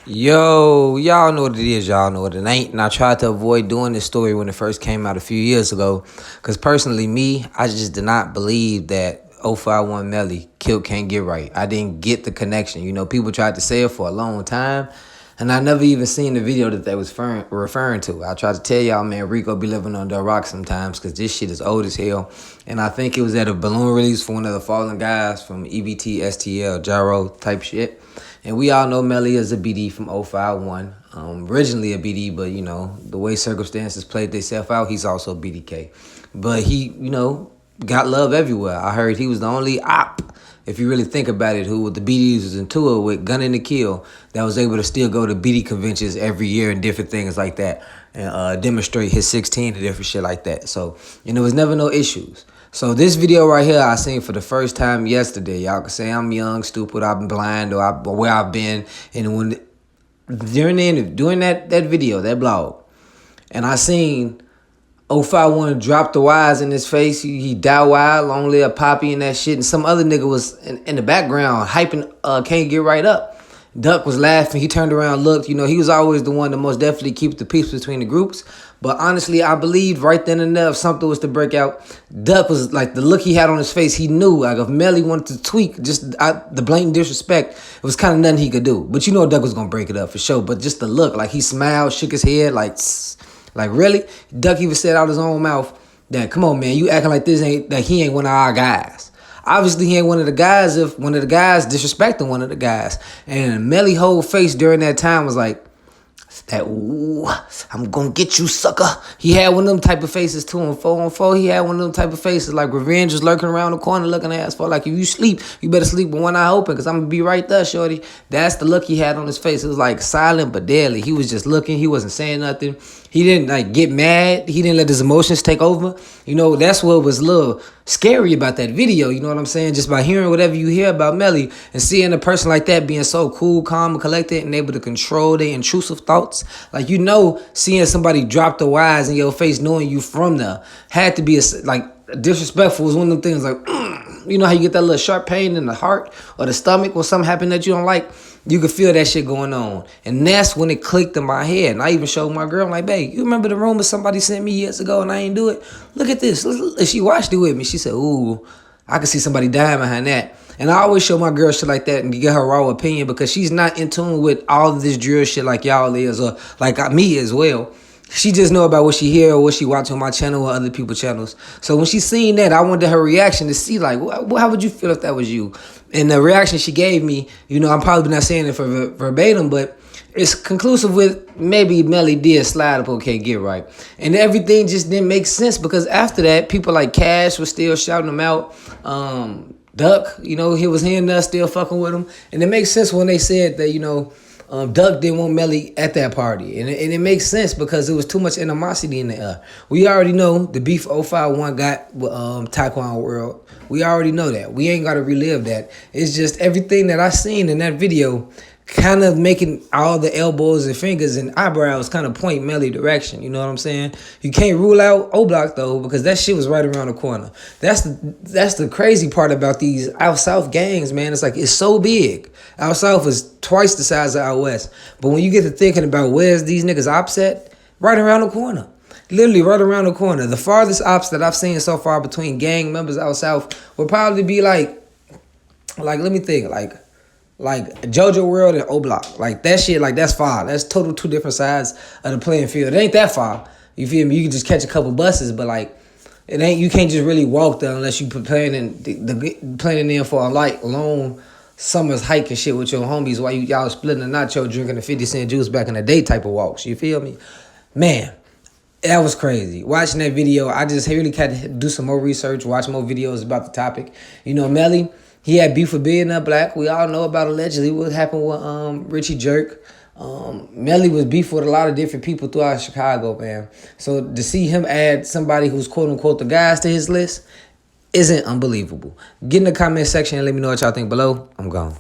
Yo, y'all know what it is, y'all know what it ain't. And I tried to avoid doing this story when it first came out a few years ago. Because personally, I just did not believe that 051 Melly killed Can't Get Right. I didn't get the connection. People tried to say it for a long time. And I never even seen the video that they was referring to. I tried to tell y'all, man, Rico be living under a rock sometimes because this shit is old as hell. And I think it was at a balloon release for one of the fallen guys from EBT, STL, Gyro type shit. And we all know Melly is a BD from 051. Originally a BD, but, the way circumstances played themselves out, he's also BDK. But he, got love everywhere. I heard he was the only op, if you really think about it, who the BDs was in tour with, gunning to kill, that was able to still go to BD conventions every year and different things like that and demonstrate his 16 and different shit like that. So, there was never no issues. So this video right here, I seen for the first time yesterday. Y'all can say I'm young, stupid, I've been blind, or where I've been. And during that video, that blog, and I seen 051 drop the wires in his face. He died wild, long live Poppy and that shit. And some other nigga was in the background hyping Can't Get Right up. Duck was laughing. He turned around, looked. He was always the one to most definitely keep the peace between the groups. But honestly, I believed right then and there if something was to break out, Duck was like, the look he had on his face, he knew. Like if Melly wanted to tweak the blatant disrespect, it was kind of nothing he could do. But Duck was going to break it up for sure. But just the look, like he smiled, shook his head, like really? Duck even said out his own mouth that, come on, man, you acting like he ain't one of our guys. Obviously, he ain't one of the guys if one of the guys disrespecting one of the guys. And Melly whole face during that time was like, ooh, I'm gonna get you, sucker. He had one of them type of faces too. On 4-on-4, he had one of them type of faces like revenge was lurking around the corner looking ass for. Like, if you sleep, you better sleep with one eye open because I'm gonna be right there, shorty. That's the look he had on his face. It was like silent but deadly. He was just looking. He wasn't saying nothing. He didn't get mad. He didn't let his emotions take over. That's what was a little scary about that video. You know what I'm saying? Just by hearing whatever you hear about Melly and seeing a person like that being so cool, calm, and collected and able to control their intrusive thoughts. Like, seeing somebody drop the wires in your face, knowing you from there, had to be disrespectful. Was one of them things like, you know how you get that little sharp pain in the heart or the stomach when something happened that you don't like? You could feel that shit going on. And that's when it clicked in my head. And I even showed my girl, I'm like, babe, you remember the rumor somebody sent me years ago and I ain't do it? Look at this. And she watched it with me. She said, ooh, I could see somebody dying behind that. And I always show my girl shit like that and get her raw opinion because she's not in tune with all of this drill shit like y'all is or like me as well. She just know about what she hear or what she watch on my channel or other people's channels. So when she seen that, I wanted her reaction to see, like, how would you feel if that was you? And the reaction she gave me, I'm probably not saying it for verbatim, but it's conclusive with maybe Melly did slide up on Can't Get Right. And everything just didn't make sense because after that, people like Cash was still shouting him out. Duck, he was here and there still fucking with him. And it makes sense when they said that, Duck didn't want Melly at that party. And it makes sense because there was too much animosity in the air. We already know the beef 051 got with Taekwondo World. We already know that. We ain't got to relive that. It's just everything that I seen in that video kind of making all the elbows and fingers and eyebrows kind of point Melly direction. You know what I'm saying? You can't rule out O-Block, though, because that shit was right around the corner. That's the crazy part about these out south gangs, man. It's like, it's so big. Out south is twice the size of out west. But when you get to thinking about where's these niggas ops at, right around the corner. Literally right around the corner. The farthest ops that I've seen so far between gang members out south would probably be like let me think, like JoJo World and O-Block. Like that shit, like that's far. That's total two different sides of the playing field. It ain't that far. You feel me? You can just catch a couple buses, but like it ain't. You can't just really walk there unless you planning in for a long summer's hike and shit with your homies while y'all splitting a nacho, drinking a 50-cent juice back in the day type of walks. You feel me? Man, that was crazy. Watching that video, I just really had to do some more research, watch more videos about the topic. Melly, he had beef with being a black. We all know about allegedly what happened with Richie Jerk. Melly was beef with a lot of different people throughout Chicago, man. So to see him add somebody who's quote unquote the guys to his list isn't unbelievable. Get in the comment section and let me know what y'all think below. I'm gone.